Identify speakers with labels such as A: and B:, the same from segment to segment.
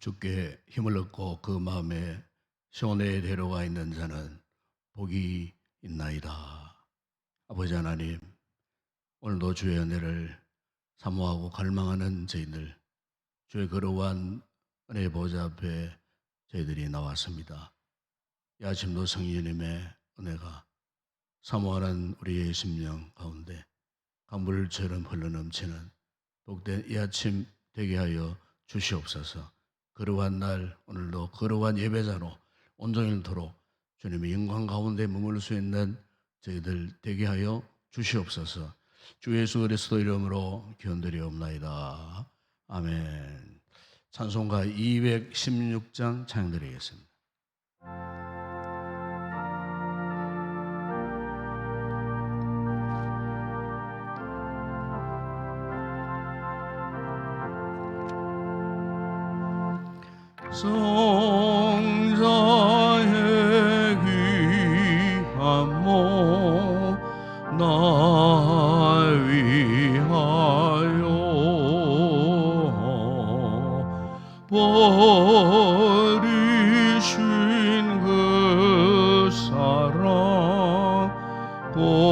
A: 주께 힘을 얻고 그 마음에 시온에 데려가 있는 자는 복이 있나이다. 아버지 하나님, 오늘도 주의 은혜를 사모하고 갈망하는 저희들, 주의 거룩한 은혜의 보좌 앞에 저희들이 나왔습니다. 이 아침도 성령님의 은혜가 사모하는 우리의 심령 가운데 강물처럼 흘러넘치는 복된 이 아침 되게 하여 주시옵소서. 거룩한 날, 오늘도 거룩한 예배자로 온종일토록 주님의 영광 가운데 머물 수 있는 저희들 되게 하여 주시옵소서. 주 예수 그리스도 이름으로 기원드리옵나이다. 아멘. 찬송가 216장 찬양드리겠습니다. 성자의 귀한 몸 날 위하여 버리신 그 사랑 고마워라.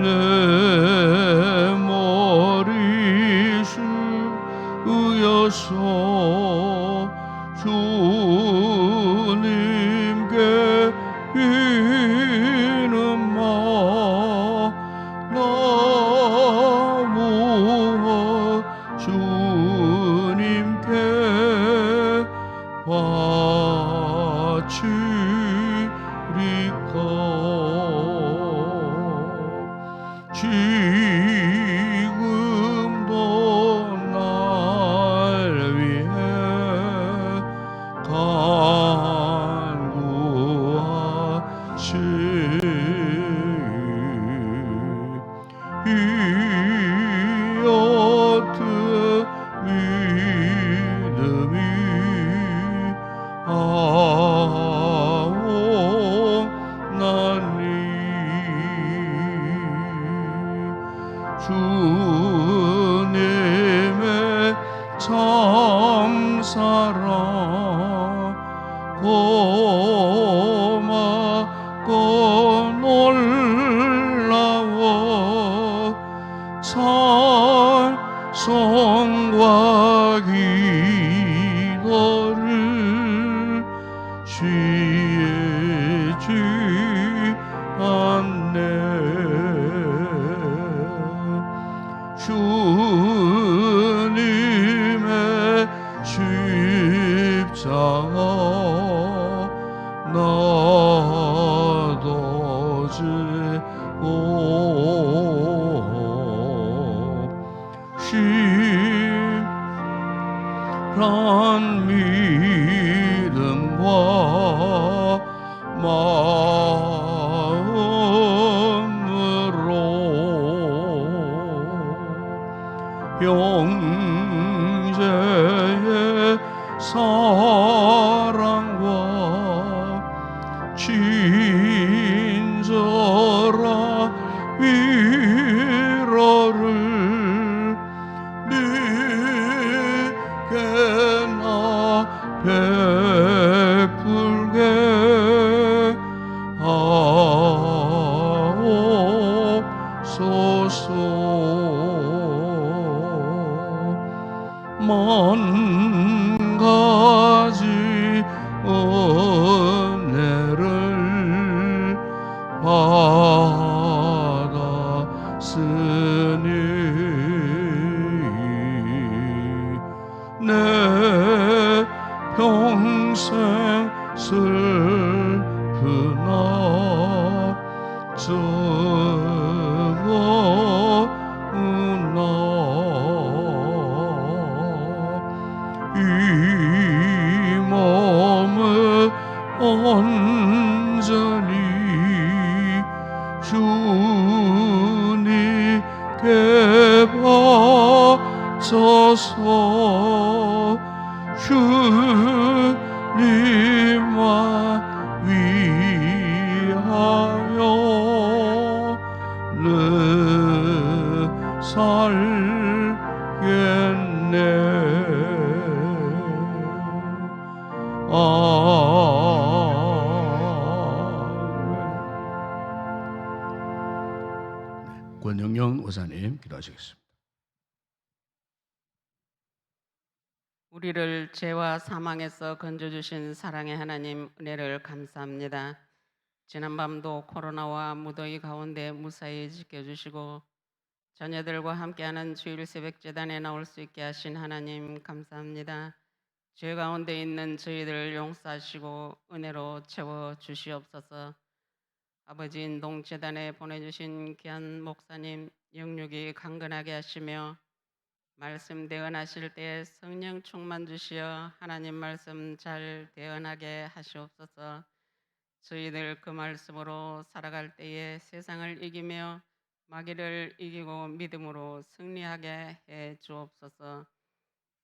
A: 내 머리 숙여서 주님께 이름만 나무어 주님께 바치리까. 지금도 날 위해 간구하시니 이어트 믿음이 아오나니 주님의 참사랑 고맙고 놀라워 찬송과 기도를 쉬지 않네. 주님의 십자가 나도 지고 심란 믿음과 마음으로 형제의 사랑과 친절한 위로를 네게나 베풀게 하옵소서. 만 가지 은혜를 받았으니 내 평생 슬프나 이 몸을 온전히 주님께 바쳐서 주님만 위하여 늘
B: 권영영 의사님 기도하시겠습니다.
C: 우리를 죄와 사망에서 건져주신 사랑의 하나님 은혜를 감사합니다. 지난밤도 코로나와 무더위 가운데 무사히 지켜주시고 자녀들과 함께하는 주일 새벽 제단에 나올 수 있게 하신 하나님 감사합니다. 죄 가운데 있는 저희들을 용서하시고 은혜로 채워 주시옵소서. 아버지 인동 재단에 보내주신 귀한 목사님 영육이 강건하게 하시며 말씀 대언하실 때 성령 충만 주시어 하나님 말씀 잘 대언하게 하시옵소서. 저희들 그 말씀으로 살아갈 때에 세상을 이기며 마귀를 이기고 믿음으로 승리하게 해 주옵소서.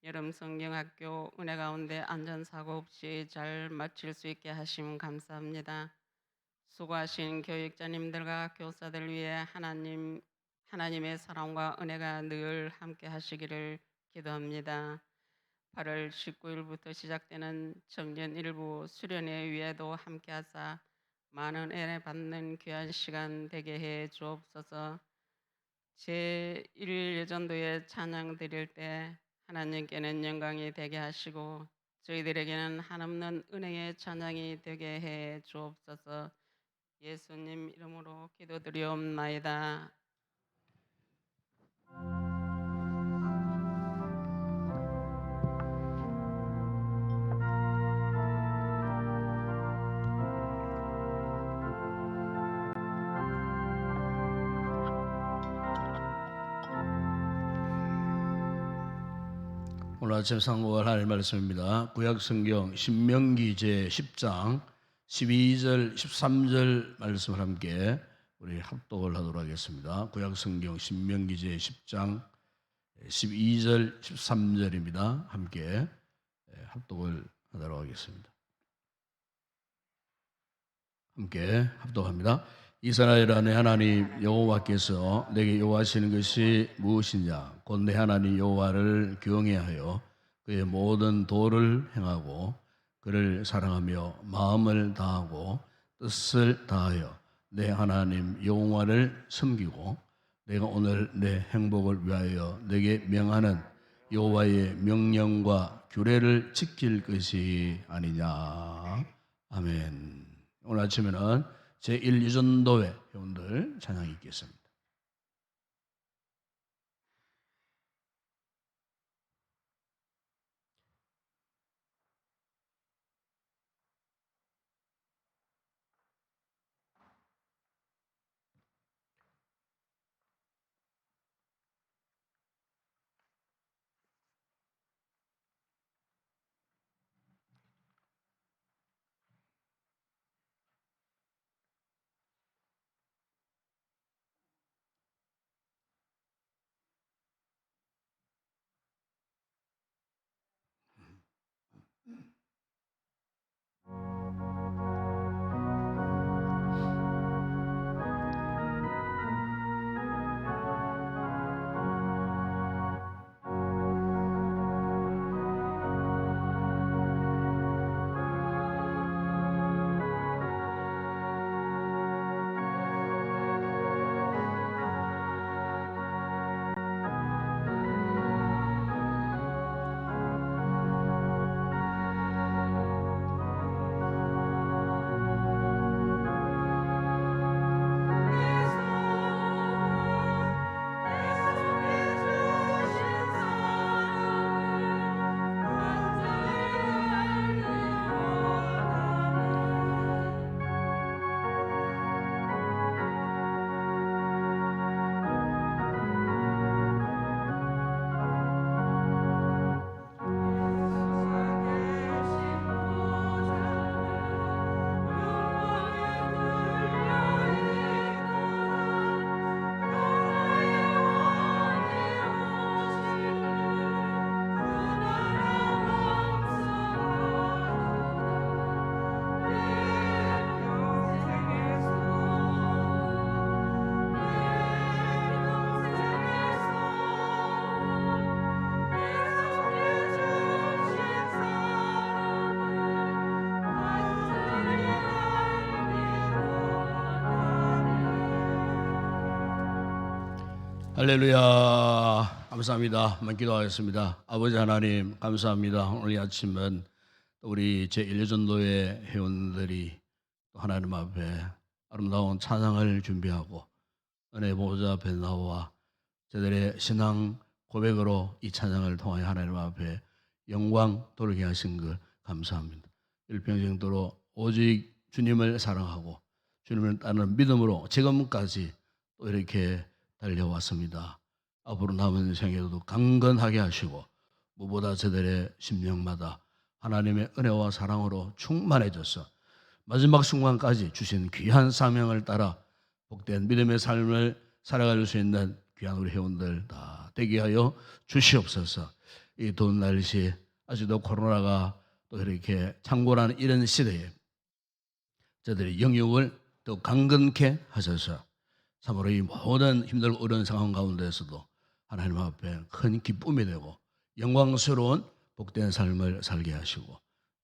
C: 여름 성경학교 은혜 가운데 안전사고 없이 잘 마칠 수 있게 하심 감사합니다. 수고하신 교육자님들과 교사들 위해 하나님의 사랑과 은혜가 늘 함께 하시기를 기도합니다. 8월 19일부터 시작되는 청년 일부 수련회 위에도 함께 하사 많은 은혜 받는 귀한 시간 되게 해 주옵소서. 제1 예전도에 찬양 드릴 때 하나님께는 영광이 되게 하시고 저희들에게는 한없는 은혜의 찬양이 되게 해 주옵소서. 예수님 이름으로 기도드리옵나이다.
B: 오늘 아침 상고할 하나님 말씀입니다. 구약성경 신명기 제10장 12절 13절 말씀을 함께 우리 합독을 하도록 하겠습니다. 구약성경 신명기 제10장 12절 13절입니다. 함께 합독을 하도록 하겠습니다. 함께 합독합니다. 이스라엘아 내 하나님 여호와께서 내게 요구하시는 것이 무엇이냐? 곧 내 하나님 여호와를 경외하여 그의 모든 도를 행하고 그를 사랑하며 마음을 다하고 뜻을 다하여 내 하나님 여호와를 섬기고 내가 오늘 내 행복을 위하여 내게 명하는 여호와의 명령과 규례를 지킬 것이 아니냐. 아멘. 오늘 아침에는 제1유전도회 회원들 찬양이 있겠습니다. 할렐루야. 감사합니다. 한번 기도하겠습니다. 아버지 하나님 감사합니다. 오늘 이 아침은 우리 제1전도회 회원들이 또 하나님 앞에 아름다운 찬양을 준비하고 은혜 보좌 앞에 나와 저들의 신앙 고백으로 이 찬양을 통하여 하나님 앞에 영광 돌게 하신 것 감사합니다. 일평생도록 오직 주님을 사랑하고 주님을 따르는 믿음으로 지금까지 또 이렇게 달려왔습니다. 앞으로 남은 생애도 강건하게 하시고 무보다 저들의 심령마다 하나님의 은혜와 사랑으로 충만해져서 마지막 순간까지 주신 귀한 사명을 따라 복된 믿음의 삶을 살아갈 수 있는 귀한 우리 회원들 다 되게 하여 주시옵소서. 이 더운 날씨에 아직도 코로나가 또 이렇게 창궐하는 이런 시대에 저들의 영육을 더 강건케 하셔서 참으로 이 모든 힘들고 어려운 상황 가운데서도 하나님 앞에 큰 기쁨이 되고 영광스러운 복된 삶을 살게 하시고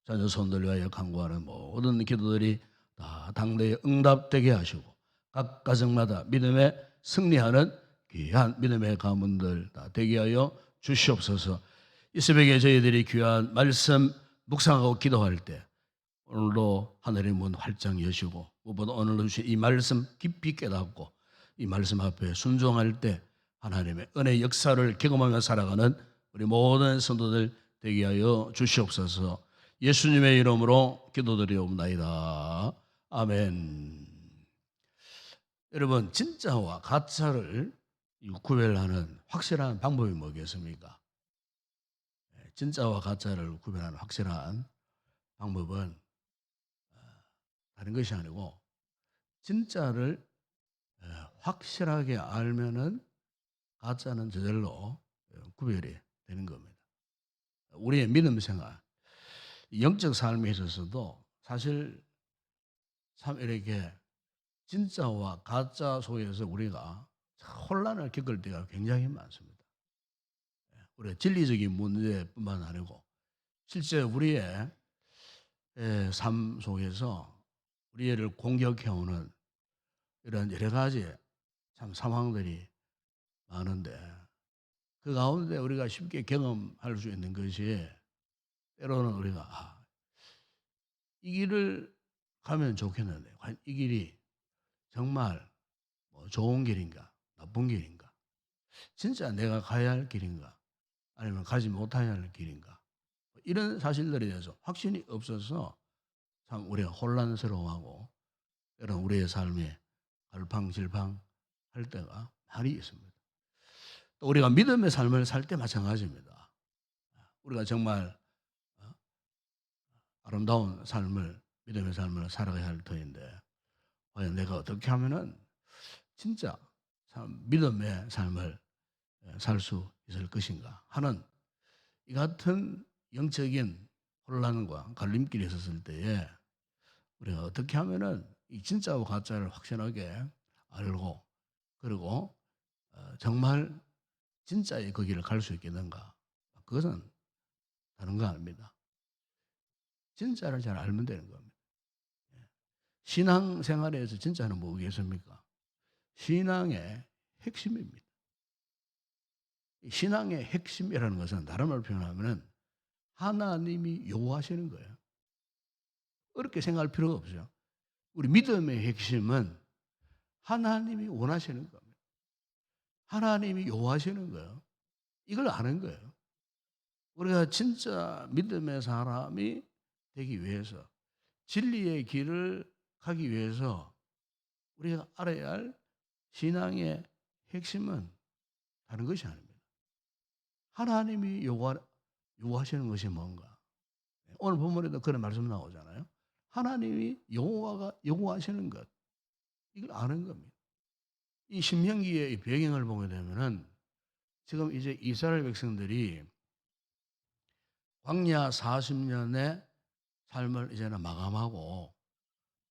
B: 자녀 손들 위하여 간구하는 모든 기도들이 다 당대에 응답되게 하시고 각 가정마다 믿음에 승리하는 귀한 믿음의 가문들 다 되게 하여 주시옵소서. 이 새벽에 저희들이 귀한 말씀 묵상하고 기도할 때 오늘도 하늘의 문 활짝 여시고 무엇보다 오늘 주신 이 말씀 깊이 깨닫고 이 말씀 앞에 순종할 때 하나님의 은혜 역사를 경험하며 살아가는 우리 모든 성도들 되게 하여 주시옵소서. 예수님의 이름으로 기도드리옵나이다. 아멘. 여러분, 진짜와 가짜를 구별하는 확실한 방법이 뭐겠습니까? 진짜와 가짜를 구별하는 확실한 방법은 다른 것이 아니고 진짜를 확실하게 알면은 가짜는 저절로 구별이 되는 겁니다. 우리의 믿음 생활, 영적 삶에 있어서도 사실 참 이렇게 진짜와 가짜 속에서 우리가 혼란을 겪을 때가 굉장히 많습니다. 우리가 진리적인 문제뿐만 아니고 실제 우리의 삶 속에서 우리를 공격해오는 이런 여러 가지 참 상황들이 많은데 그 가운데 우리가 쉽게 경험할 수 있는 것이 때로는 우리가 이 길을 가면 좋겠는데 과연 이 길이 정말 좋은 길인가 나쁜 길인가 진짜 내가 가야 할 길인가 아니면 가지 못해야 할 길인가 이런 사실들에 대해서 확신이 없어서 참 우리가 혼란스러워하고 때로는 우리의 삶에 갈팡질팡 할 때가 많이 있습니다. 또 우리가 믿음의 삶을 살 때 마찬가지입니다. 우리가 정말 아름다운 삶을 믿음의 삶을 살아가야 할 터인데 과연 내가 어떻게 하면은 진짜 참 믿음의 삶을 살 수 있을 것인가 하는 이 같은 영적인 혼란과 갈림길에 있었을 때에 우리가 어떻게 하면은 이 진짜와 가짜를 확실하게 알고 그리고 정말 진짜의 그 길을 갈 수 있겠는가? 그것은 다른 거 아닙니다. 진짜를 잘 알면 되는 겁니다. 신앙생활에서 진짜는 뭐겠습니까? 신앙의 핵심입니다. 신앙의 핵심이라는 것은 다른 말로 표현하면 하나님이 요구하시는 거예요. 어렵게 생각할 필요가 없어요. 우리 믿음의 핵심은 하나님이 원하시는 겁니다. 하나님이 요구하시는 거예요. 이걸 아는 거예요. 우리가 진짜 믿음의 사람이 되기 위해서 진리의 길을 가기 위해서 우리가 알아야 할 신앙의 핵심은 다른 것이 아닙니다. 하나님이 요구하시는 것이 뭔가? 오늘 본문에도 그런 말씀 나오잖아요. 하나님이 요구하시는 것 이걸 아는 겁니다. 이 신명기의 배경을 보게 되면은 지금 이제 이스라엘 백성들이 광야 40년의 삶을 이제는 마감하고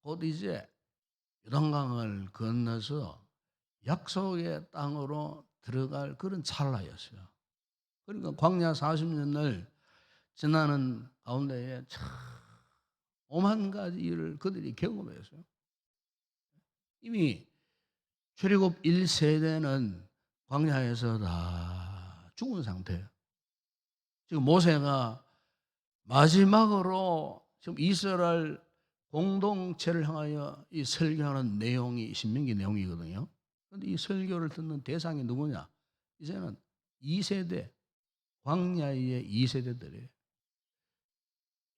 B: 곧 이제 요단강을 건너서 약속의 땅으로 들어갈 그런 찰나였어요. 그러니까 광야 40년을 지나는 가운데에 참 오만 가지 일을 그들이 경험했어요. 이미 출애굽 1세대는 광야에서 다 죽은 상태예요. 지금 모세가 마지막으로 지금 이스라엘 공동체를 향하여 이 설교하는 내용이 신명기 내용이거든요. 그런데 이 설교를 듣는 대상이 누구냐? 이제는 2세대, 광야의 2세대들이에요.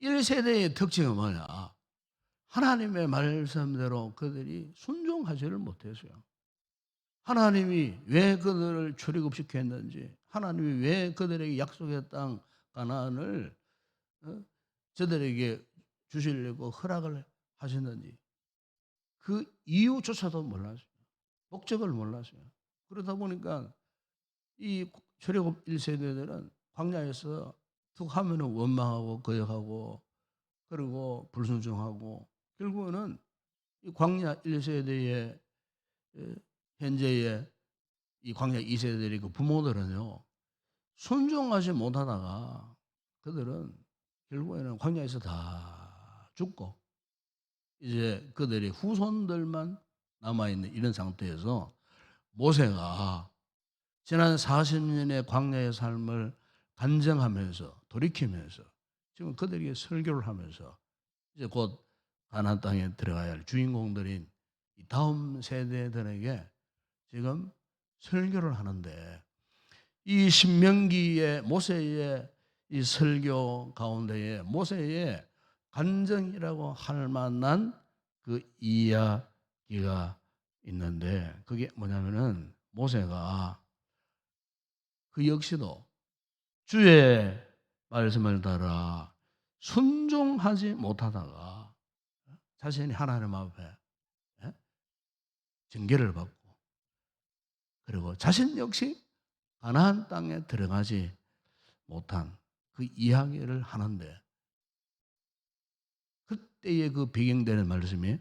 B: 1세대의 특징은 뭐냐? 하나님의 말씀대로 그들이 순종하지를 못했어요. 하나님이 왜 그들을 출애굽시켰는지, 하나님이 왜 그들에게 약속의 땅 가나안을 저들에게 주시려고 허락을 하셨는지 그 이유조차도 몰랐어요. 목적을 몰랐어요. 그러다 보니까 이 출애굽 1세대들은 광야에서 툭 하면은 원망하고 거역하고 그리고 불순종하고 결국은 이 광야 1세대의 현재의 이 광야 2세대들의 그 부모들은요 순종하지 못하다가 그들은 결국에는 광야에서 다 죽고 이제 그들의 후손들만 남아있는 이런 상태에서 모세가 지난 40년의 광야의 삶을 간증하면서 돌이키면서 지금 그들에게 설교를 하면서 이제 곧 가나안 땅에 들어가야 할 주인공들인 이 다음 세대들에게 지금 설교를 하는데 이 신명기의 모세의 이 설교 가운데에 모세의 간증이라고 할 만한 그 이야기가 있는데 그게 뭐냐면은 모세가 그 역시도 주의 말씀을 따라 순종하지 못하다가 자신이 하나님 앞에 징계를 받고 그리고 자신 역시 가나안 땅에 들어가지 못한 그 이야기를 하는데 그때의 그 배경되는 말씀이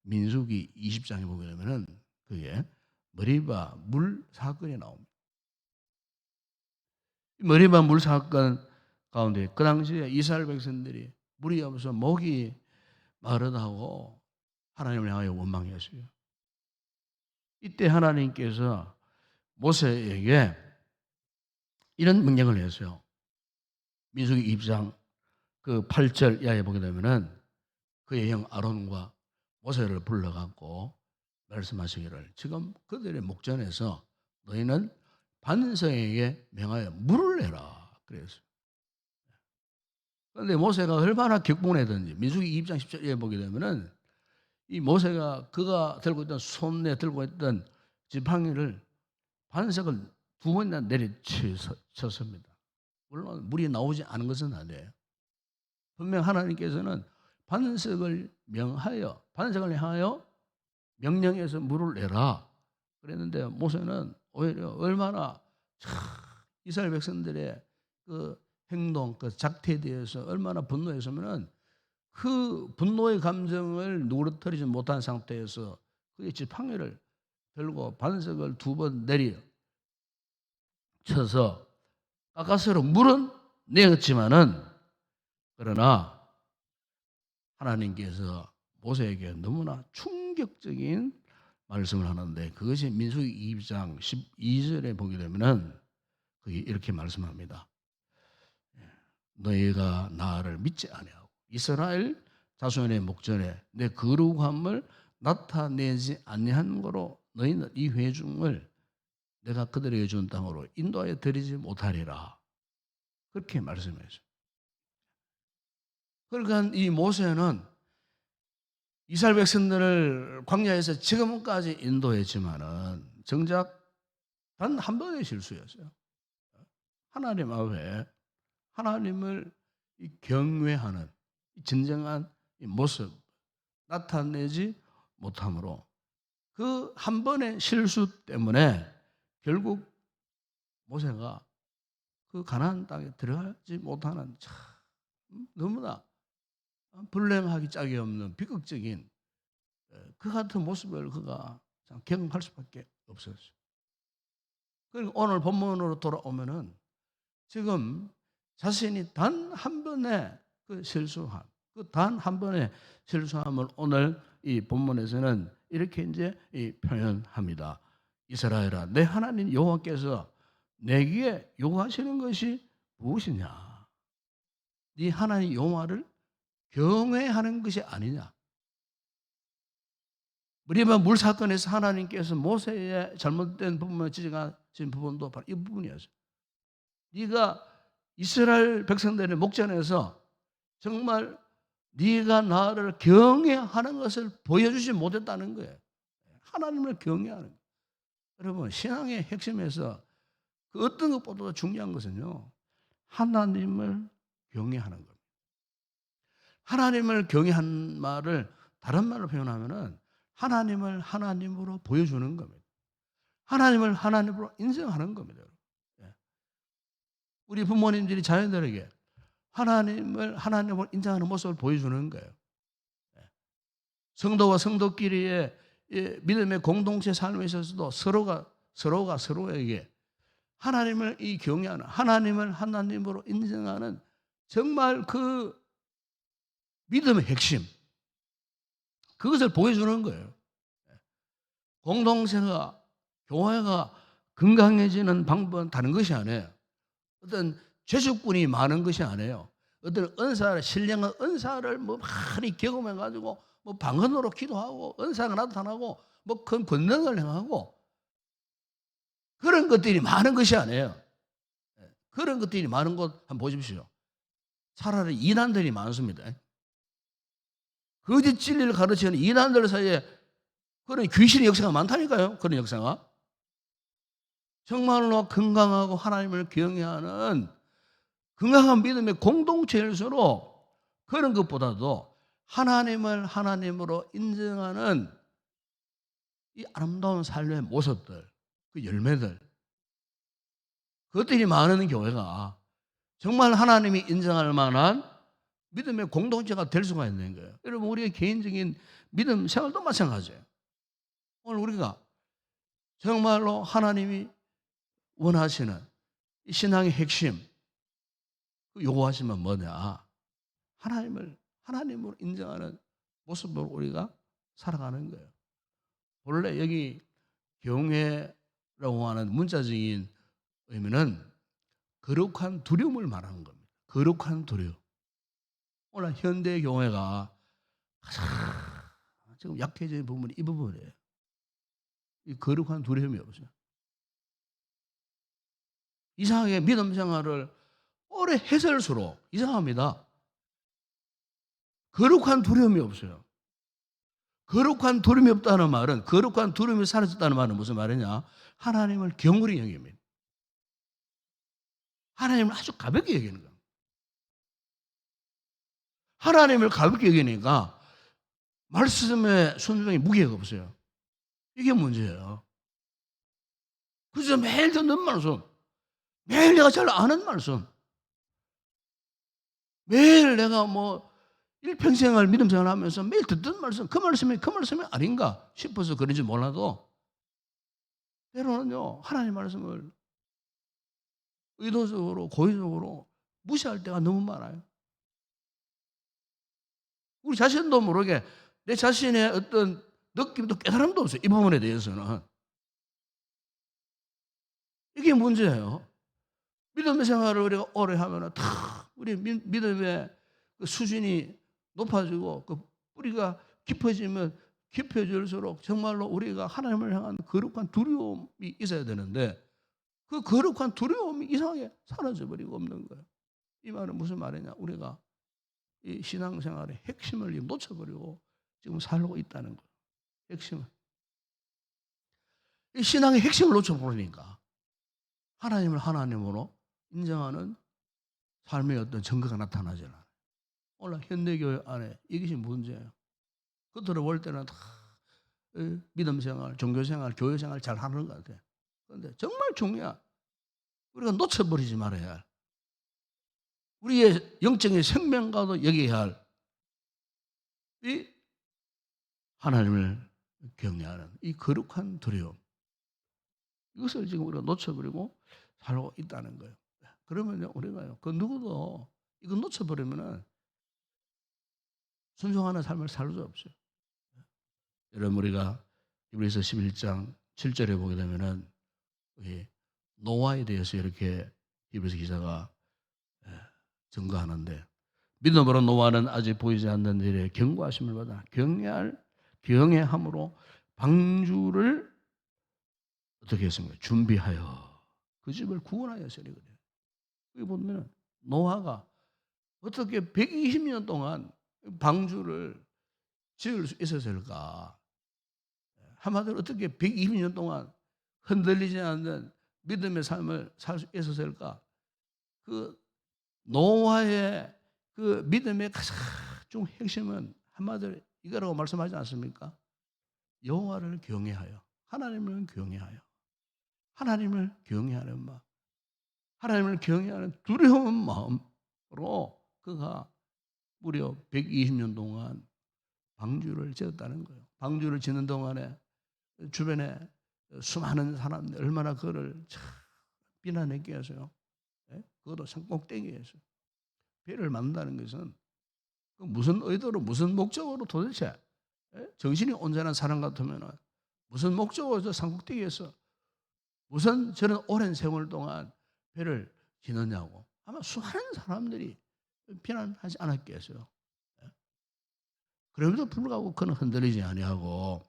B: 민수기 20장에 보게 되면은 그게 머리바 물 사건이 나옵니다. 머리바 물 사건 가운데 그 당시에 이스라엘 백성들이 물이 없어서 목이 마르다고 하나님을 향하여 원망했어요. 이때 하나님께서 모세에게 이런 명령을 했어요. 민수기 20장 그 8절 이하에 보게 되면은 그의 형 아론과 모세를 불러갖고 말씀하시기를 지금 그들의 목전에서 너희는 반성에게 명하여 물을 내라 그랬어요. 그런데 모세가 얼마나 격분했던지 민수기 2장 10절에 보게 되면은 이 모세가 그가 들고 있던 손에 들고 있던 지팡이를 반석을 2번이나 내리쳤습니다. 물론 물이 나오지 않은 것은 아니에요. 분명 하나님께서는 반석을 향하여 명령해서 물을 내라 그랬는데 모세는 오히려 얼마나 이스라엘 백성들의 그 행동, 그 작태에 대해서 얼마나 분노했으면은 그 분노의 감정을 누그러뜨리지 못한 상태에서 그의 지팡이를 들고 반석을 2번 내리쳐서 가까스로 물은 내었지만은 그러나 하나님께서 모세에게 너무나 충격적인 말씀을 하는데 그것이 민수기 2장 12절에 보게 되면은 그게 이렇게 말씀합니다. 너희가 나를 믿지 아니하고 이스라엘 자손의 목전에 내 거룩함을 나타내지 아니한 거로 너희는 이 회중을 내가 그들에게 준 땅으로 인도하여 드리지 못하리라. 그렇게 말씀했어요. 그러니까 이 모세는 이스라엘 백성들을 광야에서 지금까지 인도했지만은 정작 단 한 번의 실수였어요. 하나님 앞에 하나님을 경외하는 진정한 모습 나타내지 못함으로 그 한 번의 실수 때문에 결국 모세가 그 가나안 땅에 들어가지 못하는 참 너무나 불행하기 짝이 없는 비극적인 그 같은 모습을 그가 경험할 수밖에 없었어요. 그리고 오늘 본문으로 돌아오면은 지금 자신이 단 한 번의 그 실수함, 그 단 한 번의 실수함을 오늘 이 본문에서는 이렇게 이제 표현합니다. 이스라엘아, 내 하나님 여호와께서 내게 요구하시는 것이 무엇이냐? 네 하나님 여호와를 경외하는 것이 아니냐? 머리바 물 사건에서 하나님께서 모세의 잘못된 부분을 지적하신 부분도 바로 이 부분이었어요. 네가 이스라엘 백성들의 목전에서 정말 네가 나를 경외하는 것을 보여주지 못했다는 거예요. 하나님을 경외하는 거예요. 여러분, 신앙의 핵심에서 그 어떤 것보다 중요한 것은요, 하나님을 경외하는 겁니다. 하나님을 경외한 말을 다른 말로 표현하면은 하나님을 하나님으로 보여주는 겁니다. 하나님을 하나님으로 인정하는 겁니다. 우리 부모님들이 자녀들에게 하나님을 하나님으로 인정하는 모습을 보여주는 거예요. 성도와 성도끼리의 믿음의 공동체 삶에 있어서도 서로가 서로에게 하나님을 경외하는, 하나님을 하나님으로 인정하는 정말 그 믿음의 핵심, 그것을 보여주는 거예요. 공동체가, 교회가 건강해지는 방법은 다른 것이 아니에요. 어떤 죄수꾼이 많은 것이 아니에요. 어떤 은사를, 신령한 은사를 뭐 많이 경험해가지고 뭐 방언으로 기도하고 은사가 나타나고 뭐 큰 권능을 행하고 그런 것들이 많은 것이 아니에요. 그런 것들이 많은 곳 한번 보십시오. 차라리 이단들이 많습니다. 거짓 진리를 가르치는 이단들 사이에 그런 귀신의 역사가 많다니까요. 그런 역사가. 정말로 건강하고 하나님을 경외하는 건강한 믿음의 공동체일수록 그런 것보다도 하나님을 하나님으로 인정하는 이 아름다운 삶의 모습들, 그 열매들, 그것들이 많은 교회가 정말 하나님이 인정할 만한 믿음의 공동체가 될 수가 있는 거예요. 여러분, 우리의 개인적인 믿음 생활도 마찬가지예요. 오늘 우리가 정말로 하나님이 원하시는 이 신앙의 핵심, 요구하시면 뭐냐? 하나님을 하나님으로 인정하는 모습으로 우리가 살아가는 거예요. 본래 여기 경외라고 하는 문자적인 의미는 거룩한 두려움을 말하는 겁니다. 거룩한 두려움. 오늘 현대 교회가 가장 지금 약해진 부분이 이 부분이에요. 이 거룩한 두려움이 없어요. 이상하게 믿음 생활을 오래 해설수록 이상합니다. 거룩한 두려움이 없어요. 거룩한 두려움이 없다는 말은, 거룩한 두려움이 사라졌다는 말은 무슨 말이냐? 하나님을 경홀히 여깁니다. 하나님을 아주 가볍게 여기는 거예요. 하나님을 가볍게 여기니까 말씀의 순종에 무게가 없어요. 이게 문제예요. 그래서 매일 듣는 말씀, 매일 내가 잘 아는 말씀, 매일 내가 뭐 일평생을 믿음 생활하면서 매일 듣던 말씀, 그 말씀이 아닌가 싶어서 그런지 몰라도 때로는요, 하나님 말씀을 의도적으로 고의적으로 무시할 때가 너무 많아요. 우리 자신도 모르게 내 자신의 어떤 느낌도 깨달음도 없어요. 이 부분에 대해서는. 이게 문제예요. 믿음의 생활을 우리가 오래 하면 다 우리 믿음의 그 수준이 높아지고 그 뿌리가 깊어지면 깊어질수록 정말로 우리가 하나님을 향한 거룩한 두려움이 있어야 되는데 그 거룩한 두려움이 이상하게 사라져버리고 없는 거예요. 이 말은 무슨 말이냐? 우리가 이 신앙생활의 핵심을 놓쳐버리고 지금 살고 있다는 거예요. 핵심을. 이 신앙의 핵심을 놓쳐버리니까 하나님을 하나님으로 인정하는 삶의 어떤 증거가 나타나지 않아요. 오늘 현대교회 안에 이것이 문제예요. 겉으로 볼 때는 다 믿음생활, 종교생활, 교회생활 잘 하는 것 같아요. 그런데 정말 중요한 우리가 놓쳐버리지 말아야 할 우리의 영적인 생명과도 여겨야 할 이 하나님을 경외하는 이 거룩한 두려움, 이것을 지금 우리가 놓쳐버리고 살고 있다는 거예요. 그러면요, 우리가요, 그 누구도 이거 놓쳐버리면은 순종하는 삶을 살 수 없어요. 여러분, 우리가 히브리서 11장 7절에 보게 되면은 노아에 대해서 이렇게 히브리서 기자가 증거하는데, 믿음으로 노아는 아직 보이지 않는 일에 경고하심을 받아 경외함으로 방주를 어떻게 했습니까? 준비하여 그 집을 구원하였으니. 그래요. 여기 보면 노아가 어떻게 120년 동안 방주를 지을 수 있었을까? 한마디로 어떻게 120년 동안 흔들리지 않는 믿음의 삶을 살 수 있었을까? 그 노아의 그 믿음의 가장 핵심은 한마디로 이거라고 말씀하지 않습니까? 여호와를 경외하여, 하나님을 경외하여, 하나님을 경외하는 마음, 하나님을 경외하는 두려운 마음으로 그가 무려 120년 동안 방주를 지었다는 거예요. 방주를 짓는 동안에 주변에 수많은 사람들 얼마나 그를 비난했겠어요. 그것도 산 꼭대기에서 배를 만든다는 것은 무슨 의도로, 무슨 목적으로 도대체 정신이 온전한 사람 같으면 무슨 목적으로 저 산꼭대기에서 무슨 저런 오랜 세월 동안 배를 지느냐고 아마 수많은 사람들이 비난하지 않았겠어요. 그럼에도 불구하고 그는 흔들리지 아니하고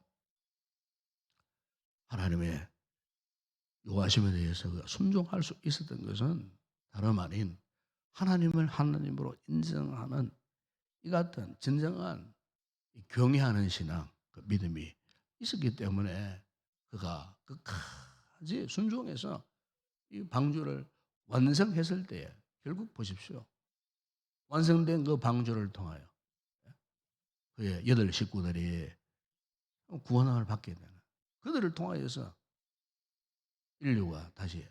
B: 하나님의 요하심에 대해서 순종할 수 있었던 것은 다름 아닌 하나님을 하나님으로 인정하는 이 같은 진정한 경외하는 신앙, 그 믿음이 있었기 때문에 그가 끝까지 순종해서 이 방주를 완성했을 때에 결국 보십시오. 완성된 그 방주를 통하여 그의 8 식구들이 구원을 받게 되는, 그들을 통하여서 인류가 다시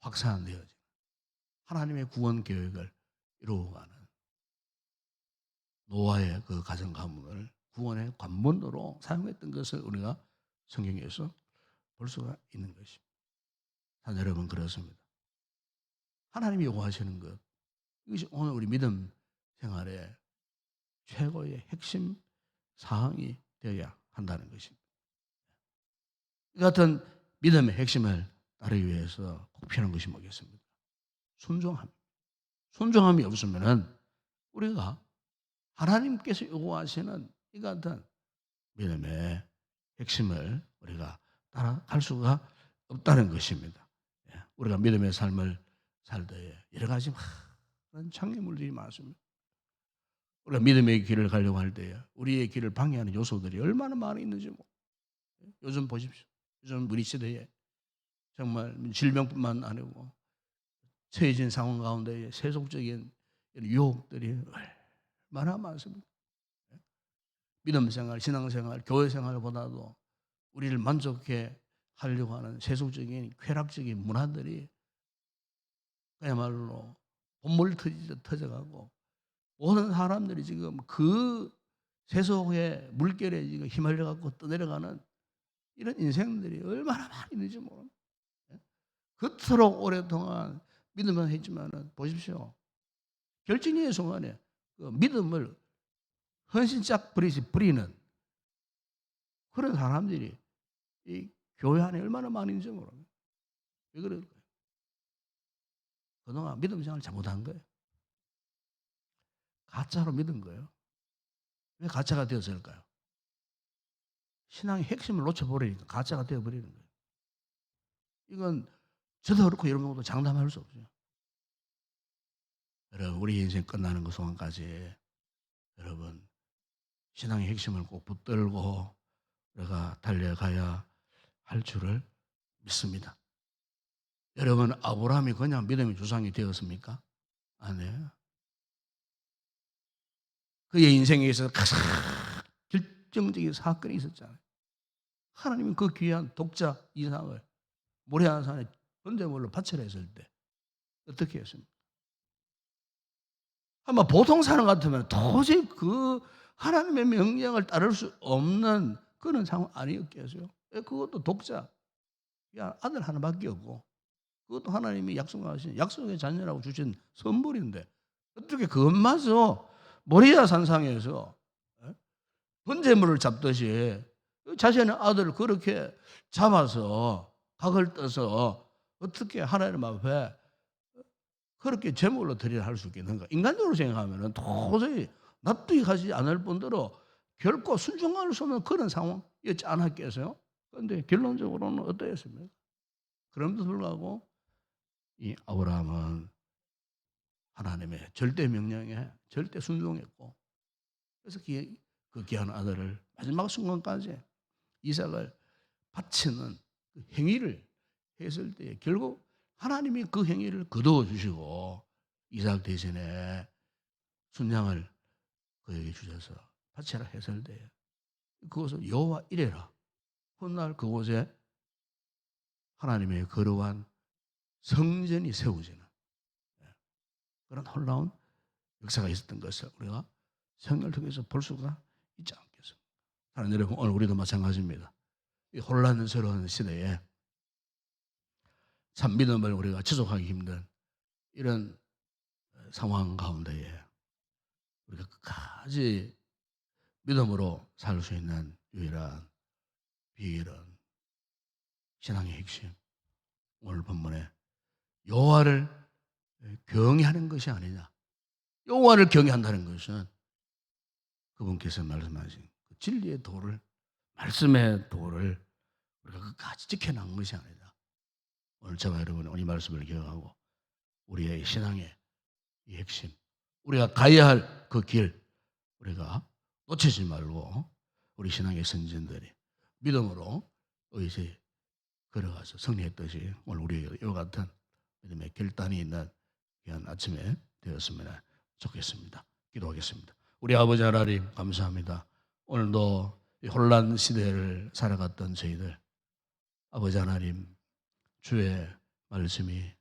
B: 확산되어지는 하나님의 구원 계획을 이루어가는 노아의 그 가정 가문을 구원의 관문으로 사용했던 것을 우리가 성경에서 볼 수가 있는 것입니다. 자, 여러분, 그렇습니다. 하나님이 요구하시는 것, 이것이 오늘 우리 믿음 생활의 최고의 핵심 사항이 되어야 한다는 것입니다. 이 같은 믿음의 핵심을 따르기 위해서 꼭 필요한 것이 뭐겠습니까? 순종함. 순종함이 없으면은 우리가 하나님께서 요구하시는 이 같은 믿음의 핵심을 우리가 따라갈 수가 없다는 것입니다. 우리가 믿음의 삶을 살 때에 여러 가지 많은 장애물들이 많습니다. 우리가 믿음의 길을 가려고 할 때에 우리의 길을 방해하는 요소들이 얼마나 많이 있는지 요즘 보십시오. 요즘 우리 시대에 정말 질병뿐만 아니고 처해진 상황 가운데 세속적인 유혹들이 얼마나 많습니다. 믿음 생활, 신앙 생활, 교회 생활보다도 우리를 만족해 하려고 하는 세속적인 쾌락적인 문화들이 그야말로 본물 터져가고 모든 사람들이 지금 그 세속의 물결에 지금 휘말려갖고 떠내려가는 이런 인생들이 얼마나 많이 있는지 모릅니다. 그토록 오랫동안 믿음을 했지만은 보십시오. 결정의 순간에 그 믿음을 헌신짝 버리는 그런 사람들이 이 교회 안에 얼마나 많은지 모릅니다. 왜 그럴까요? 그동안 믿음 생활을 잘못한 거예요. 가짜로 믿은 거예요. 왜 가짜가 되었을까요? 신앙의 핵심을 놓쳐버리니까 가짜가 되어버리는 거예요. 이건 저도 그렇고 여러분도 장담할 수 없어요. 여러분, 우리 인생 끝나는 그 순간까지 여러분 신앙의 핵심을 꼭 붙들고 우리가 달려가야 할 줄을 믿습니다. 여러분, 아브라함이 그냥 믿음의 조상이 되었습니까? 아니에요. 그의 인생에 있어서 가장 결정적인 사건이 있었잖아요. 하나님은 그 귀한 독자 이삭을 모리아산에 번제물로 바치라 했을 때 어떻게 했습니까? 아마 보통 사람 같으면 도저히 그 하나님의 명령을 따를 수 없는 그런 상황 아니었겠어요? 그것도 독자, 아들 하나밖에 없고 그것도 하나님이 약속하신 약속의 자녀라고 주신 선물인데 어떻게 그것마저 모리아 산상에서 번제물을 잡듯이 자신의 아들을 그렇게 잡아서 각을 떠서 어떻게 하나님 앞에 그렇게 제물로 드리려 할 수 있겠는가? 인간적으로 생각하면 도저히 납득이 가지 않을 뿐더러 결코 순종할 수 없는 그런 상황이었지 않았겠어요? 그런데 결론적으로는 어떠했습니까? 그럼에도 불구하고 이 아브라함은 하나님의 절대 명령에 절대 순종했고, 그래서 그 귀한 아들을 마지막 순간까지 이삭을 바치는 그 행위를 했을 때 결국 하나님이 그 행위를 거두어 주시고 이삭 대신에 순양을 그에게 주셔서 바치라 했을 때 그것을 여호와 이레라, 훗날 그곳에 하나님의 거룩한 성전이 세워지는 그런 놀라운 역사가 있었던 것을 우리가 성경을 통해서 볼 수가 있지 않겠습니까? 사랑하는 여러분, 오늘 우리도 마찬가지입니다. 이 혼란스러운 시대에 참 믿음을 우리가 지속하기 힘든 이런 상황 가운데에 우리가 끝까지 믿음으로 살 수 있는 유일한 비결은 신앙의 핵심, 오늘 본문에 여호와를 경외하는 것이 아니냐. 여호와를 경외한다는 것은 그분께서 말씀하신 그 진리의 도를, 말씀의 도를 우리가 끝까지 지켜나간 것이 아니다. 오늘 저와 여러분은 이 말씀을 기억하고 우리의 신앙의 이 핵심, 우리가 가야 할 그 길 우리가 놓치지 말고 우리 신앙의 선진들이 믿음으로 의지 걸어가서 승리했듯이 오늘 우리에게 이와 같은 믿음의 결단이 있는 귀한 아침에 되었으면 좋겠습니다. 기도하겠습니다. 우리 아버지 하나님 감사합니다. 오늘도 이 혼란 시대를 살아갔던 저희들, 아버지 하나님 주의 말씀이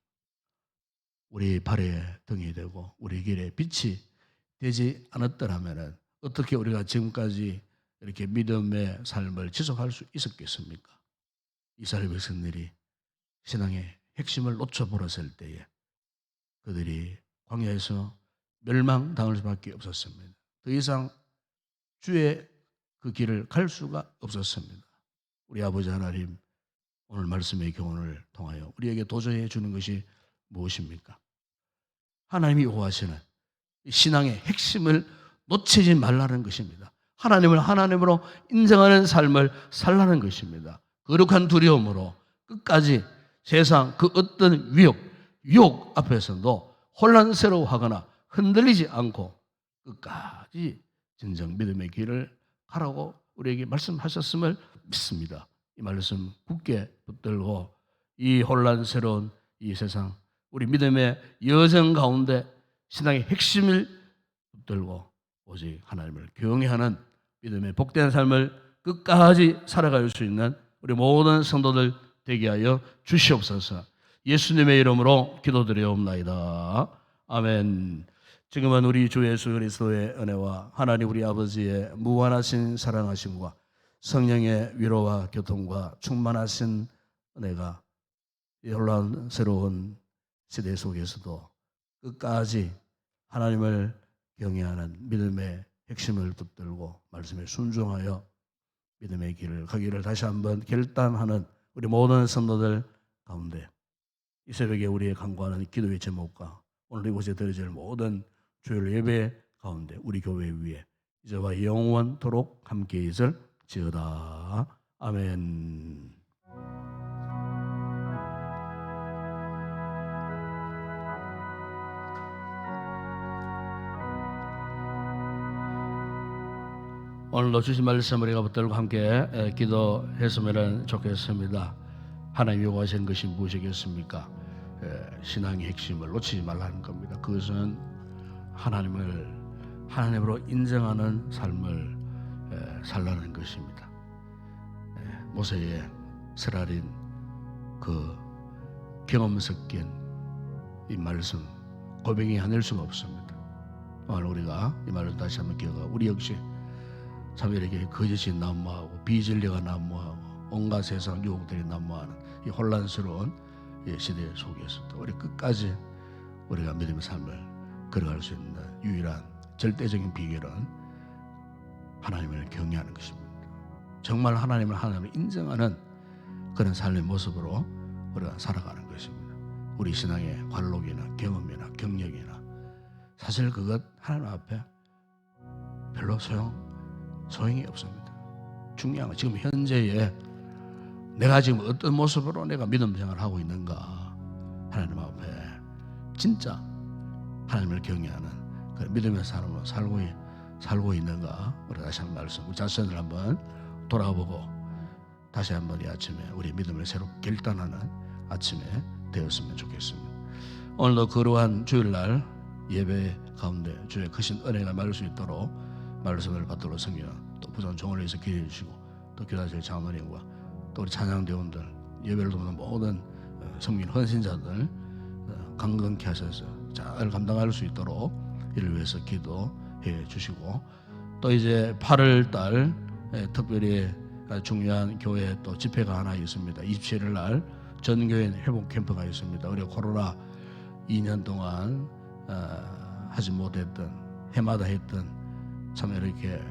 B: 우리 발에 등이 되고 우리 길에 빛이 되지 않았더라면 어떻게 우리가 지금까지 이렇게 믿음의 삶을 지속할 수 있었겠습니까? 이스라엘 백성들이 신앙의 핵심을 놓쳐버렸을 때에 그들이 광야에서 멸망당할 수밖에 없었습니다. 더 이상 주의 그 길을 갈 수가 없었습니다. 우리 아버지 하나님, 오늘 말씀의 교훈을 통하여 우리에게 도전해 주는 것이 무엇입니까? 하나님이 요구하시는 신앙의 핵심을 놓치지 말라는 것입니다. 하나님을 하나님으로 인정하는 삶을 살라는 것입니다. 거룩한 두려움으로 끝까지 세상 그 어떤 유혹 앞에서도 혼란스러워하거나 흔들리지 않고 끝까지 진정 믿음의 길을 가라고 우리에게 말씀하셨음을 믿습니다. 이 말씀 굳게 붙들고 이 혼란스러운 이 세상, 우리 믿음의 여정 가운데 신앙의 핵심을 붙들고 오직 하나님을 경외하는 믿음의 복된 삶을 끝까지 살아갈 수 있는 우리 모든 성도들 되게 하여 주시옵소서. 예수님의 이름으로 기도드리옵나이다. 아멘. 지금은 우리 주 예수 그리스도의 은혜와 하나님 우리 아버지의 무한하신 사랑하심과 성령의 위로와 교통과 충만하신 은혜가 이 혼란스러운 시대 속에서도 끝까지 하나님을 경외하는 믿음의 핵심을 붙들고 말씀에 순종하여 믿음의 길을 가기를 다시 한번 결단하는 우리 모든 성도들 가운데 이 새벽에 우리의 간구하는 기도의 제목과 오늘 이곳에 드려질 모든 주일 예배 가운데 우리 교회 위에 이제와 영원토록 함께 있을지어다. 아멘. 오늘도 주신 말씀을 우리가 붙들고 함께 기도했으면 좋겠습니다. 하나님 요구하시는 것이 무엇이겠습니까? 신앙의 핵심을 놓치지 말라는 겁니다. 그것은 하나님으로 인정하는 삶을 살라는 것입니다. 모세의 스라린 그 경험 섞인 이 말씀 고백이 아닐 수가 없습니다. 오늘 우리가 이 말을 다시 한번 기억하고 우리 역시 참 이렇게 거짓이 난무하고 비진리가 난무하고 온갖 세상 유혹들이 난무하는 이 혼란스러운 이 시대 속에서도 우리 끝까지 우리가 믿음의 삶을 걸어갈 수 있는 유일한 절대적인 비결은 하나님을 경외하는 것입니다. 정말 하나님을 하나님을 인정하는 그런 삶의 모습으로 우리가 살아가는 것입니다. 우리 신앙의 관록이나 경험이나 경력이나 사실 그것 하나님 앞에 별로 소용이 없습니다. 중요한 건 지금 현재에 내가 지금 어떤 모습으로 내가 믿음 생활을 하고 있는가, 하나님 앞에 진짜 하나님을 경외하는 그 믿음의 삶으로 살고 있는가. 우리 다시 한번 말씀, 우리 자신을 한번 돌아보고 다시 한번 이 아침에 우리 믿음을 새롭게 결단하는 아침에 되었으면 좋겠습니다. 오늘도 거룩한 주일날 예배 가운데 주의 크신 은혜가 말할 수 있도록 말씀을 받도록 성경 또 부전 종을 위해서 기도해 주시고 또 교단실 장로님과 또 우리 찬양대원들 예배를 돕는 모든 섬긴 헌신자들 강건케 하셔서 잘 감당할 수 있도록 이를 위해서 기도해 주시고 또 이제 8월달 특별히 중요한 교회 또 집회가 하나 있습니다. 27일 날 전교인 회복 캠프가 있습니다. 우리가 코로나 2년 동안 하지 못했던 해마다 했던 참 이렇게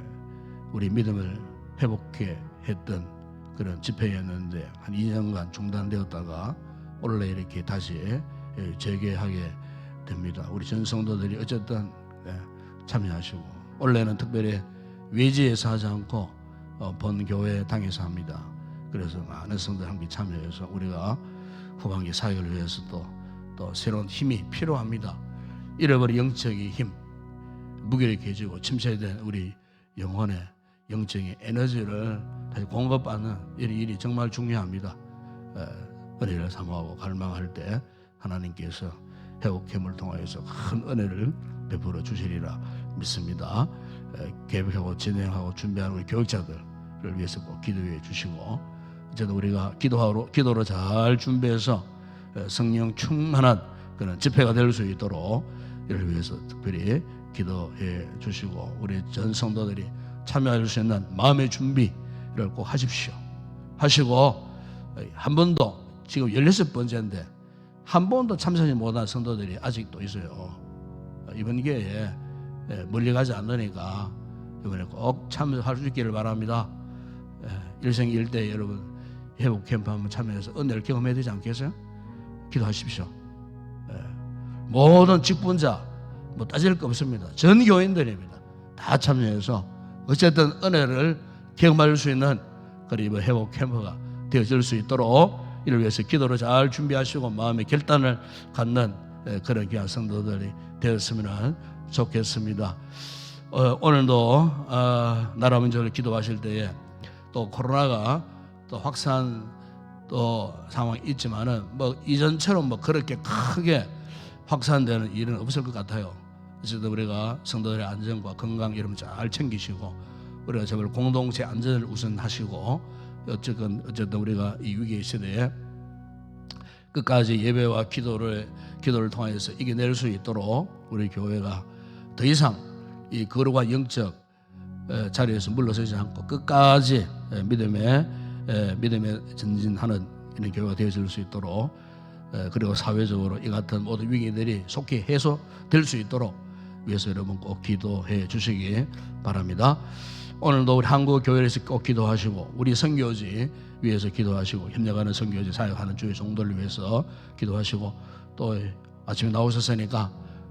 B: 우리 믿음을 회복해 했던 그런 집회였는데 한 2년간 중단되었다가 원래 이렇게 다시 재개하게 됩니다. 우리 전 성도들이 어쨌든 참여하시고 원래는 특별히 외지에서 하지 않고 본 교회 당에서 합니다. 그래서 많은 성도들 함께 참여해서 우리가 후반기 사역을 위해서도 또 새로운 힘이 필요합니다. 잃어버린 영적인 힘, 무기력해지고 침체된 우리 영혼의 영적인 에너지를 다시 공급받는 일이 정말 중요합니다. 은혜를 사모하고 갈망할 때 하나님께서 회복캠을 통하여서 큰 은혜를 베풀어 주시리라 믿습니다. 계획하고 진행하고 준비하는 우리 교육자들을 위해서 꼭 기도해 주시고 어쨌든 우리가 기도로 잘 준비해서 성령 충만한 그런 집회가 될 수 있도록 이를 위해서 특별히 기도해 주시고 우리 전 성도들이 참여할 수 있는 마음의 준비를 꼭 하십시오. 하시고 한 번도 지금 16번째인데 한 번도 참석하지 못한 성도들이 아직도 있어요. 이번 기회에 멀리 가지 않으니까 이번에 꼭 참석할 수 있기를 바랍니다. 일생일대 여러분 회복 캠프 한번 참여해서 은혜를 경험해야 되지 않겠어요? 기도하십시오. 모든 직분자 뭐 따질 거 없습니다. 전 교인들입니다. 다 참여해서 어쨌든 은혜를 경험할 수 있는 그리고 회복 캠프가 되어질 수 있도록 이를 위해서 기도를 잘 준비하시고 마음의 결단을 갖는 그런 귀한 성도들이 되었으면 좋겠습니다. 오늘도 나라 문제를 기도하실 때에 또 코로나가 또 확산 또 상황이 있지만은 뭐 이전처럼 뭐 그렇게 크게 확산되는 일은 없을 것 같아요. 그래서 우리가 성도들의 안전과 건강 이런 잘 챙기시고 우리가 정말 공동체 안전을 우선하시고 어쨌든 우리가 이 위기 시대에 끝까지 예배와 기도를 통해서 이겨낼 수 있도록 우리 교회가 더 이상 이 거룩한 영적 자리에서 물러서지 않고 끝까지 믿음에 전진하는 이런 교회가 되어질 수 있도록 그리고 사회적으로 이 같은 모든 위기들이 속히 해소될 수 있도록 위해서 여러분 꼭 기도해 주시기 바랍니다. 오늘도 우리 한국 교회에서 꼭 기도하시고 우리 선교지 위해서 기도하시고 협력하는 선교지 사역하는 주의 종들을 위해서 기도하시고 또 아침에 나오셨으니까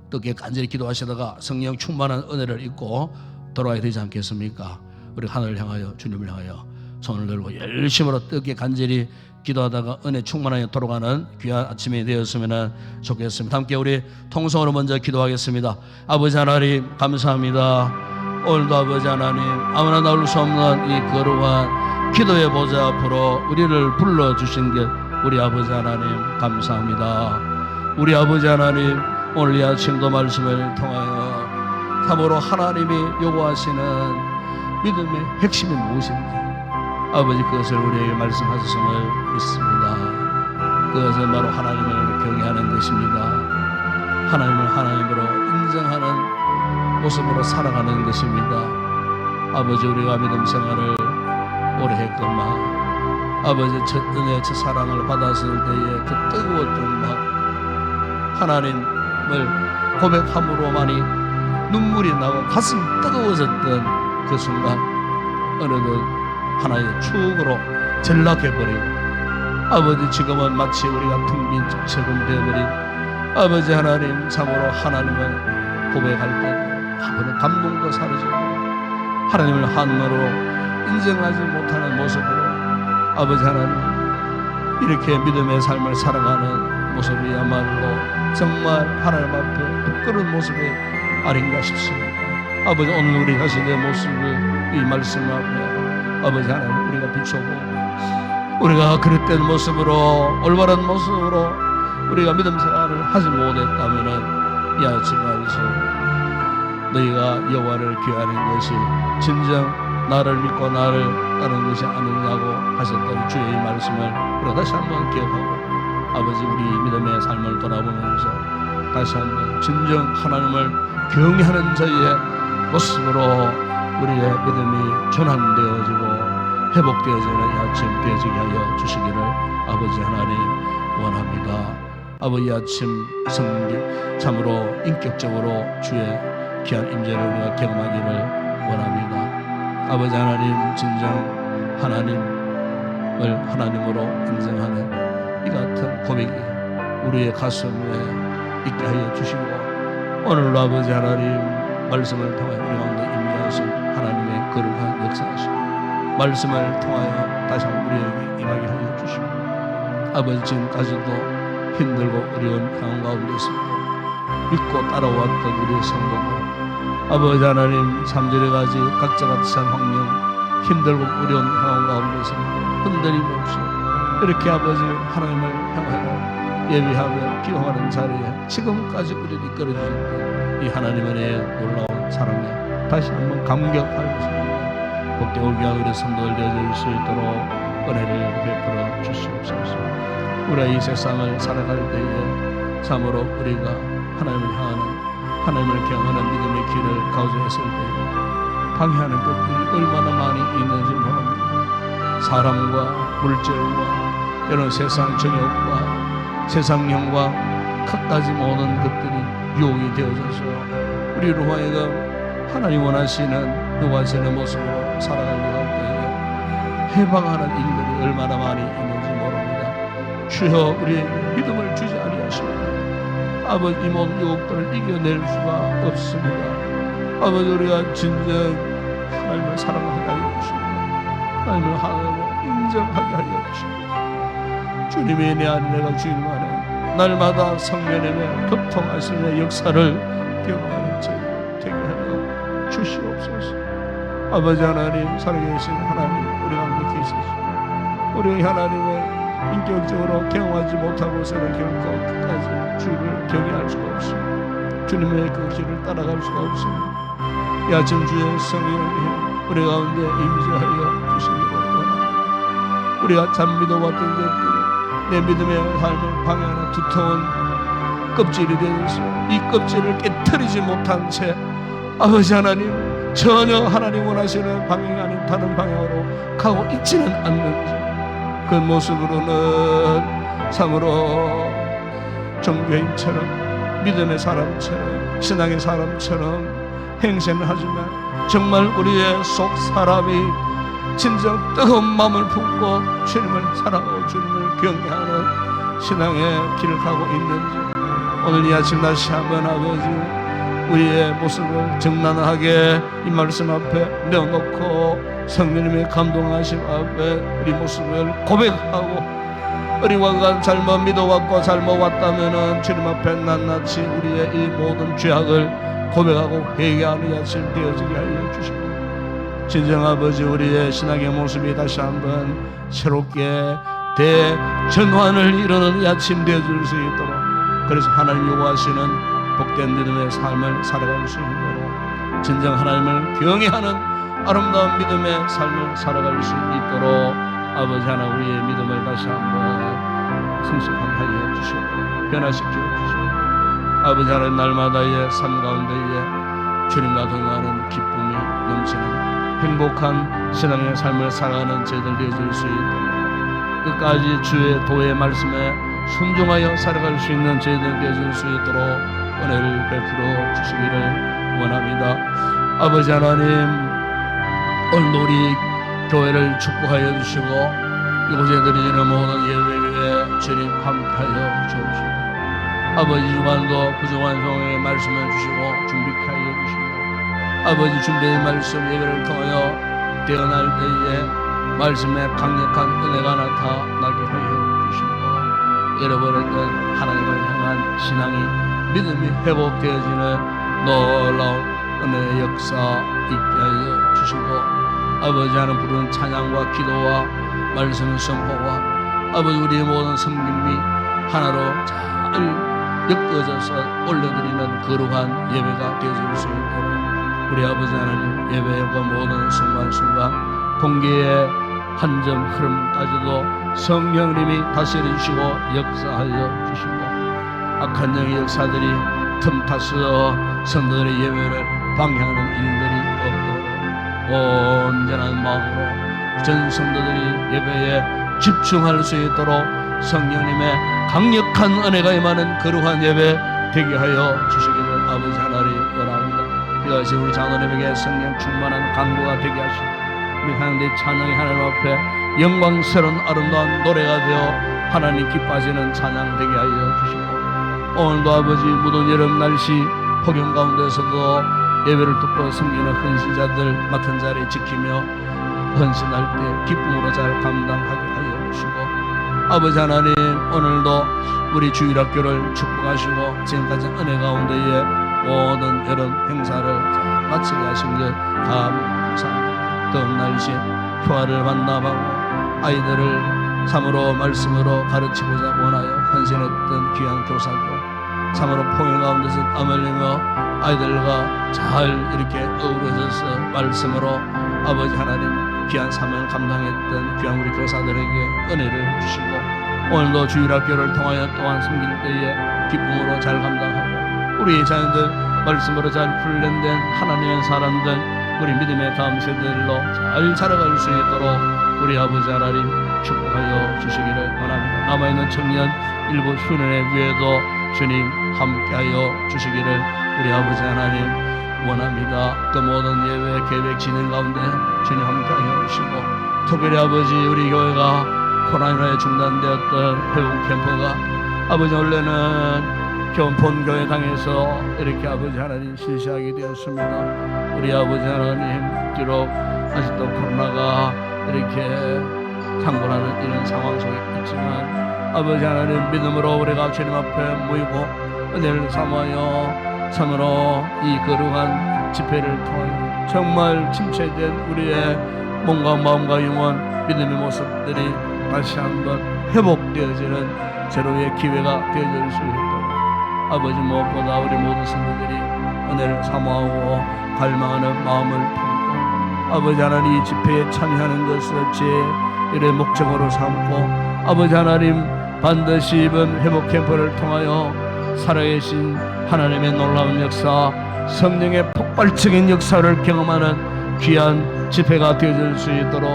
B: 뜨겁게 간절히 기도하시다가 성령 충만한 은혜를 입고 돌아와야 되지 않겠습니까? 우리 하늘을 향하여 주님을 향하여 손을 들고 열심으로 뜨겁게 간절히 기도하다가 은혜 충만하게 돌아가는 귀한 아침이 되었으면 좋겠습니다. 함께 우리 통성으로 먼저 기도하겠습니다. 아버지 하나님 감사합니다. 오늘도 아버지 하나님 아무나 나올 수 없는 이 거룩한 기도의 보좌 앞으로 우리를 불러주신 게 우리 아버지 하나님 감사합니다. 우리 아버지 하나님 오늘 이 아침도 말씀을 통하여 참으로 하나님이 요구하시는 믿음의 핵심이 무엇인지 아버지 그것을 우리에게 말씀하셨음을 믿습니다. 그것은 바로 하나님을 경외하는 것입니다. 하나님을 하나님으로 인정하는 모습으로 살아가는 것입니다. 아버지 우리가 믿음 생활을 오래 했건만 아버지 첫 은혜 첫 사랑을 받았을 때에 그 뜨거웠던 마음 하나님을 고백함으로만이 눈물이 나고 가슴 뜨거워졌던 그 순간 어느덧 하나의 추억으로 전락해버리고 아버지 지금은 마치 우리가 텅 빈 집처럼 되어버린 아버지 하나님 참으로 하나님을 고백할 때도 아버지 감동도 사라지고 하나님을 한으로 인정하지 못하는 모습으로 아버지 하나님 이렇게 믿음의 삶을 살아가는 모습이야말로 정말 하나님 앞에 부끄러운 모습이 아닌가 싶습니다. 아버지 오늘 우리 자신의 모습을 이 말씀 앞에 아버지 하나님 우리가 비춰보고 우리가 그릇된 모습으로 올바른 모습으로 우리가 믿음 생활을 하지 못했다면은 이 아침 말씀 너희가 여호와를 귀하는 것이 진정 나를 믿고 나를 따르는 것이 아니냐고 하셨던 주의 이 말씀을 우리가 다시 한번 기억하고 아버지 우리 믿음의 삶을 돌아보면서 다시 한번 진정 하나님을 경외하는 저희의 모습으로 우리의 믿음이 전환되어지고 회복되어지는 이 아침 되어지게 하여 주시기를 아버지 하나님 원합니다. 아버지 아침 성령 참으로 인격적으로 주의 귀한 임재를 우리가 경험하기를 원합니다. 아버지 하나님 진정 하나님을 하나님으로 인정하는 이 같은 고백이 우리의 가슴에 있게 하여 주시고 오늘도 아버지 하나님 말씀을 통하여 우리 가운데 임재하신 하나님의 거룩한 역사하시고 말씀을 통하여 다시 한번 우리에게 임하게 하여 주시고 아버지 지금까지도 힘들고 어려운 상황 가운데 있습니다. 믿고 따라왔던 우리의 성도들 아버지 하나님 3절에 가지 각자 같은 환경 힘들고 어려운 상황 가운데서 흔들림 없이 이렇게 아버지 하나님을 향하여 예비하며 기도하는 자리에 지금까지 우리를 이끌어주신 이 하나님의 놀라운 사랑에 다시 한번 감격할 수 있는 복되게 위한 우리 성도들 되어줄 수 있도록 은혜를 베풀어 주시옵소서. 우리가 이 세상을 살아갈 때에 참으로 우리가 하나님을 향하는 하나님을 경험하는 믿음의 길을 가져했을 때 방해하는 것들이 얼마나 많이 있는지 모릅니다. 사람과 물질과 이런 세상 정욕과 세상 영광 갖가지 모든 것들이 유혹이 되어져서 우리로 하여금 하나님 원하시는 요구하시는 모습으로 살아가려고 할 때에 해방하는 일들이 얼마나 많이 있는지 모릅니다. 주여 우리에게 믿음을 주지 아니하십니다. 아버지 이 모든 유혹들을 이겨낼 수가 없습니다. 아버지 우리가 진정 하나님을 사랑하게 하여 주십니다. 하나님을 하나님으로 인정하게 하여 주십니다. 주님이 내 안에 내가 주님 안에 날마다 성령님의 교통하심의 역사를 경험하는 저희 되게 하여 주시옵소서. 아버지 하나님 살아계신 하나님 우리 가운데 계시시고 우리 하나님의 인격적으로 경험하지 못하고서는 결코 끝까지 주를 경외할 수가 없습니다. 주님의 그 길을 따라갈 수가 없습니다. 이 아침 주의 성령이 우리 가운데 임재하여 주시기를 원합니다. 우리가 참 믿어왔던 것들이 내 믿음의 삶을 방해하는 두터운 껍질이 되어서 이 껍질을 깨트리지 못한 채 아버지 하나님 전혀 하나님 원하시는 방향이 아닌 다른 방향으로 가고 있지는 않는지 그 모습으로는 참으로 종교인처럼 믿음의 사람처럼 신앙의 사람처럼 행세는 하지만 정말 우리의 속 사람이 진정 뜨거운 마음을 품고 주님을 사랑하고 주님을 경외하는 신앙의 길을 가고 있는지 오늘 이 아침 다시 한번 아버지 우리의 모습을 정난하게 이 말씀 앞에 내어놓고 성령님의 감동하심 앞에 우리 모습을 고백하고 우리가 잘못 믿어왔고 잘못 왔다면은 주님 앞에 낱낱이 우리의 이 모든 죄악을 고백하고 회개하는 이 아침 되어지게 하여 주십니다. 진정 아버지 우리의 신앙의 모습이 다시 한번 새롭게 대전환을 이루는 이 아침 되어줄 수 있도록 그래서 하나님 요구하시는 복된 믿음의 삶을 살아갈 수 있도록 진정 하나님을 경외하는 아름다운 믿음의 삶을 살아갈 수 있도록 아버지 하나 우리의 믿음을 다시 한번 성숙하게 하여 주시고 변화시켜 주시고 아버지 하나님 날마다의 삶 가운데에 주님과 동행하는 기쁨이 넘치는 행복한 신앙의 삶을 살아가는 저희들 되어줄 수 있도록 끝까지 주의 도의 말씀에 순종하여 살아갈 수 있는 저희들 되어줄 수 있도록 은혜를 베풀어 주시기를 원합니다. 아버지 하나님 오늘 우리 교회를 축복하여 주시고 이곳에 드리는 모든 예배에 주님 함께하여 주옵시고 아버지 주간도 부정한 종에게 말씀을 주시고 준비케 하여 주시고 아버지 준비된 말씀 예배를 통하여 태어날 때에 말씀에 강력한 은혜가 나타나게 하여 주시고 잃어버렸던 하나님을 향한 신앙이 믿음이 회복되어지는 놀라운 은혜의 역사 있게 하여 주시고 아버지 하는 부르는 찬양과 기도와 말씀 선포와 아버지 우리의 모든 섬김이 하나로 잘 엮어져서 올려드리는 거룩한 예배가 되어질 수 있도록 우리 아버지 하나님 예배와 모든 순간순간 공기의 한 점 흐름까지도 성령님이 다스려 주시고 역사하여 주시고 악한 영의 역사들이 틈타서 성도들의 예배를 방해하는 일들이 없도록 온전한 마음으로 전 성도들이 예배에 집중할 수 있도록 성령님의 강력한 은혜가 임하는 거룩한 예배 되게 하여 주시기를 아버지 하나님 원합니다. 이것이 우리 장로님에게 성령 충만한 강구가 되게 하시고 우리 하나님의 찬양이 하나님 앞에 영광스러운 아름다운 노래가 되어 하나님 기뻐하시는 찬양 되게 하여 주시고 오늘도 아버지 무더운 여름 날씨 폭염 가운데서도 예배를 듣고 섬기는 헌신자들 맡은 자리 지키며 헌신할 때 기쁨으로 잘 감당하게 하여 주시고 아버지 하나님 오늘도 우리 주일학교를 축복하시고 지금까지 은혜 가운데에 모든 여름 행사를 잘 마치게 하신 것 감사합니다. 더운 날씨에 평화를 만나보고 아이들을 참으로 말씀으로 가르치고자 원하여 헌신했던 귀한 교사들 참으로 폭염 가운데서 땀 흘리며 아이들과 잘 이렇게 어우러져서 말씀으로 아버지 하나님 귀한 사명을 감당했던 귀한 우리 교사들에게 은혜를 주시고 오늘도 주일학교를 통하여 또한 섬길 때에 기쁨으로 잘 감당하고 우리 자녀들 말씀으로 잘 훈련된 하나님의 사람들 우리 믿음의 다음 세대들로 잘 자라갈 수 있도록 우리 아버지 하나님 축복하여 주시기를 원합니다. 남아있는 청년 일부 훈련의 위에도 주님 함께하여 주시기를 우리 아버지 하나님 원합니다. 그 모든 예배 계획 진행 가운데 주님 함께하여 주시고 특별히 아버지 우리 교회가 코로나19에 중단되었던 회복 캠프가 아버지 원래는 본교회당에서 이렇게 아버지 하나님 실시하게 되었습니다. 우리 아버지 하나님 비록 아직도 코로나가 이렇게 상분하는 이런 상황 속에 있지만 아버지 하나님 믿음으로 우리가 주님 앞에 모이고 은혜를 삼아요 참으로 이 거룩한 집회를 통하여 정말 침체된 우리의 몸과 마음과 영혼 믿음의 모습들이 다시 한번 회복되어지는 제로의 기회가 되어질 수 있도록 아버지 무엇보다 우리 모든 성도들이 은혜를 사모하고 갈망하는 마음을 품고 아버지 하나님 이 집회에 참여하는 것을 제1의 목적으로 삼고 아버지 하나님 반드시 이번 회복 캠프를 통하여 살아계신 하나님의 놀라운 역사 성령의 폭발적인 역사를 경험하는 귀한 집회가 되어질 수 있도록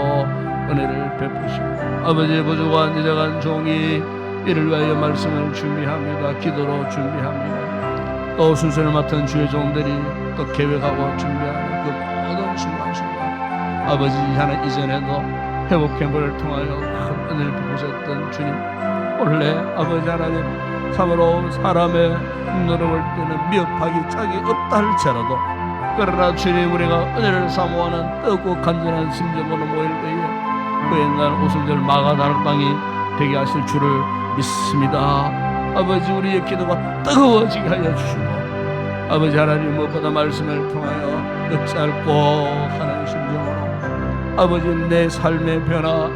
B: 은혜를 베푸시고 아버지의 부족한 이적한 종이 이를 위하여 말씀을 준비합니다. 기도로 준비합니다. 또 순서를 맡은 주의 종들이 또 계획하고 준비하는 그 모든 순간순간 아버지 하나 이전에도 회복 캠프를 통하여 큰 은혜를 베푸셨던 주님 원래 아버지 하나님 참으로 사람의 눈으로 볼 때는 미흡하기 짝이 없다 할지라도 그러나 주님 우리가 은혜를 사모하는 뜨겁고 간절한 심정으로 모일 때에 그 옛날 오순절 마가다락 땅이 되게 하실 줄을 믿습니다. 아버지 우리의 기도가 뜨거워지게 하여 주시고 아버지 하나님 무엇보다 말씀을 통하여 어찌할꼬 하는 심정으로 아버지 내 삶의 변화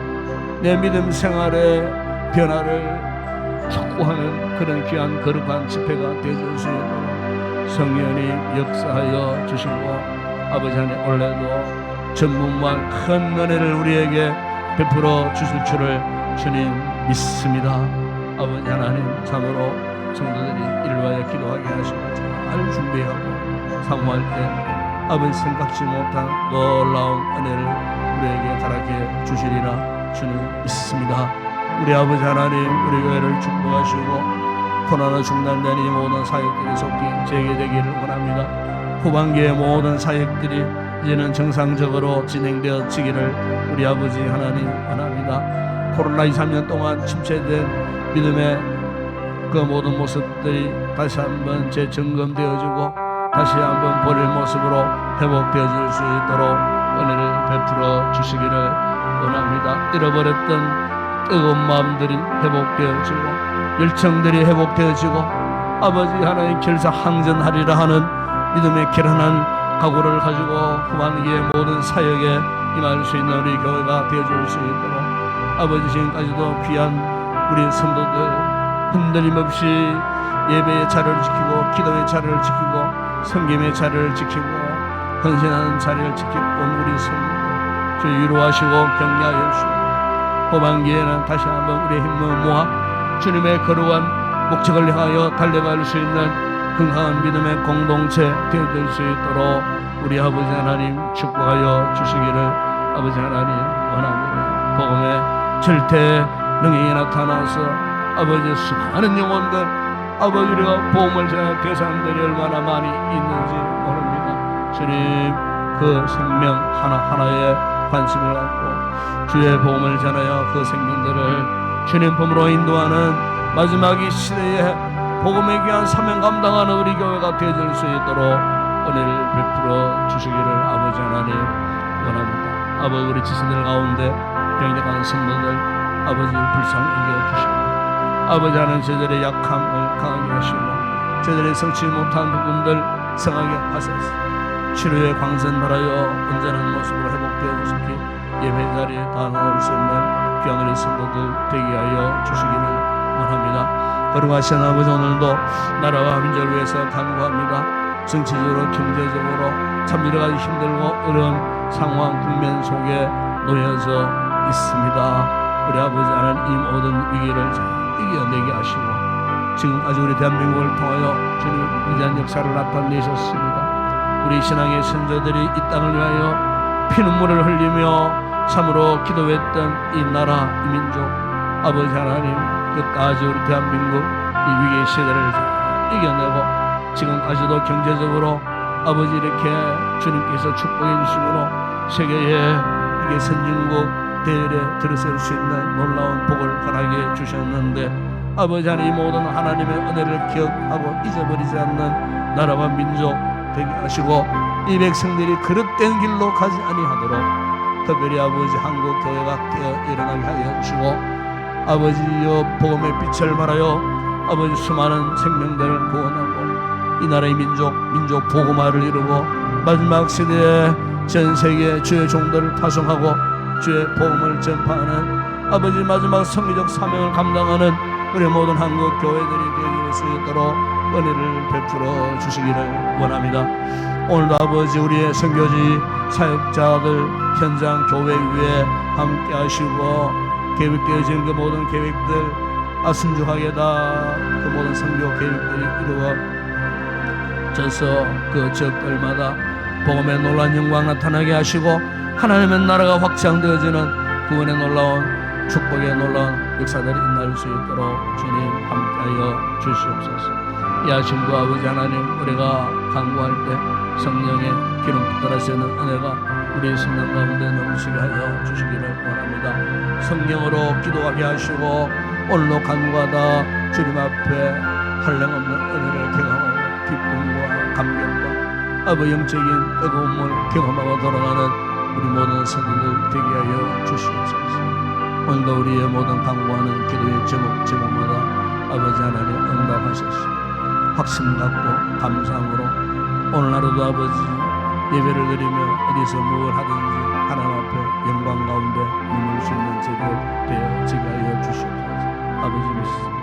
B: 내 믿음 생활의 변화를 촉구하는 그런 귀한 거룩한 집회가 되어줄 수 있도록 성령이 역사하여 주시고 아버지 하나님 올해도 전문만 큰 은혜를 우리에게 베풀어 주실 줄을 주님 믿습니다. 아버지 하나님 참으로 성도들이 이를 위하여 기도하게 하시고 잘 준비하고 사모할 때 아버지 생각지 못한 놀라운 은혜를 우리에게 달하게 주시리라 주님 믿습니다. 우리 아버지 하나님 우리 교회를 축복하시고 코로나 중단된 이 모든 사역들이 속히 재개되기를 원합니다. 후반기의 모든 사역들이 이제는 정상적으로 진행되어지기를 우리 아버지 하나님 원합니다. 코로나 2~3년 동안 침체된 믿음의 그 모든 모습들이 다시 한번 재점검되어지고 다시 한번 버릴 모습으로 회복되어질 수 있도록 은혜를 베풀어 주시기를 원합니다. 잃어버렸던 뜨거운 마음들이 회복되어지고 열정들이 회복되어지고 아버지 하나님 결사항전하리라 하는 믿음의 결연한 각오를 가지고 후반기의 모든 사역에 임할 수 있는 우리 교회가 되어줄 수 있도록 아버지 지금까지도 귀한 우리 성도들 흔들림 없이 예배의 자리를 지키고 기도의 자리를 지키고 성김의 자리를 지키고 헌신하는 자리를 지켜온 우리 성도들 주 위로하시고 격려하여 주시고 후반기에는 다시 한번 우리의 힘을 모아 주님의 거룩한 목적을 향하여 달려갈 수 있는 건강한 믿음의 공동체 되어질 수 있도록 우리 아버지 하나님 축복하여 주시기를 아버지 하나님 원합니다. 복음의 절대 능력이 나타나서 아버지 수많은 영혼들 아버지 우리가 복음을 전할 대상들이 얼마나 많이 있는지 모릅니다. 주님 그 생명 하나하나에 관심을 갖고 주의 복음을 전하여 그 생명들을 주님 품으로 인도하는 마지막 이 시대에 복음의 귀한 사명 감당하는 우리 교회가 되어질 수 있도록 은혜를 베풀어 주시기를 아버지 하나님 원합니다. 아버지 우리 지성들 가운데 병력한 성도들 아버지 불쌍히 여겨주시고 아버지 하나님 저들의 약함을 강하게 하시고 저들의 성취 못한 부분들 성하게 하소서. 치료의 광선 바라여 온전한 모습으로 회복되어 주시기 예배 자리에 다 나올 수 있는 귀한 우리 성도들 되게 하여 주시기를 원합니다. 거룩하신 아버지 오늘도 나라와 민족을 위해서 간구합니다. 정치적으로 경제적으로 참 여러 가지 힘들고 어려운 상황 국면 속에 놓여져 있습니다. 우리 아버지 하나님 이 모든 위기를 잘 이겨내게 하시고 지금까지 우리 대한민국을 통하여 주님 위대한 역사를 나타내셨습니다. 우리 신앙의 선조들이 이 땅을 위하여 피눈물을 흘리며 참으로 기도했던 이 나라 이 민족 아버지 하나님 끝까지 우리 대한민국 이 위기의 시대를 잘 이겨내고 지금까지도 경제적으로 아버지 이렇게 주님께서 축복해 주심으로 세계에 이게 선진국 대열에 들어설 수 있는 놀라운 복을 허락해 주셨는데 아버지 하나님 이 모든 하나님의 은혜를 기억하고 잊어버리지 않는 나라와 민족 되게 하시고 이 백성들이 그릇된 길로 가지 아니하도록 특별히 아버지 한국 교회가 깨어 일어나게 하여 주시고 아버지여 복음의 빛을 발하여 아버지 수많은 생명들을 구원하고 이 나라의 민족 복음화를 이루고 마지막 시대에 전 세계 주의 종들을 파송하고 주의 복음을 전파하는 아버지 마지막 성리적 사명을 감당하는 우리 모든 한국 교회들이 되어질 수 있도록 은혜를 베풀어 주시기를 원합니다. 오늘도 아버지 우리의 선교지 사역자들 현장 교회 위에 함께 하시고 계획되어진 그 모든 계획들 순종하게 다 그 모든 선교 계획들이 이루어져서 그 지역들마다 복음의 놀라운 영광 나타나게 하시고 하나님의 나라가 확장되어지는 그분의 놀라운 축복의 놀라운 역사들이 일어날 수 있도록 주님 함께하여 주시옵소서. 이 아침도 아버지 하나님 우리가 간구할 때 성령의 기름 붙들어지는 은혜가 우리의 생명 가운데 넘치게 하여 주시기를 원합니다. 성령으로 기도하게 하시고 오늘도 간구하다 주님 앞에 한량없는 은혜를 경험하고 기쁨과 감격과 아버지 영적인 뜨거움을 경험하고 돌아가는 우리 모든 성도들 되게 하여 주시옵소서. 오늘도 우리의 모든 간구하는 기도의 제목마다 아버지 하나님 응답하셨습니다. 확신 갖고 감사함으로 오늘 하루도 아버지 예배를 드리며 어디서 무엇을 하든지 하나님 앞에 영광 가운데 머물 수 있는 제들 되어지게 하여 주시옵소서. 아버지 믿습니다.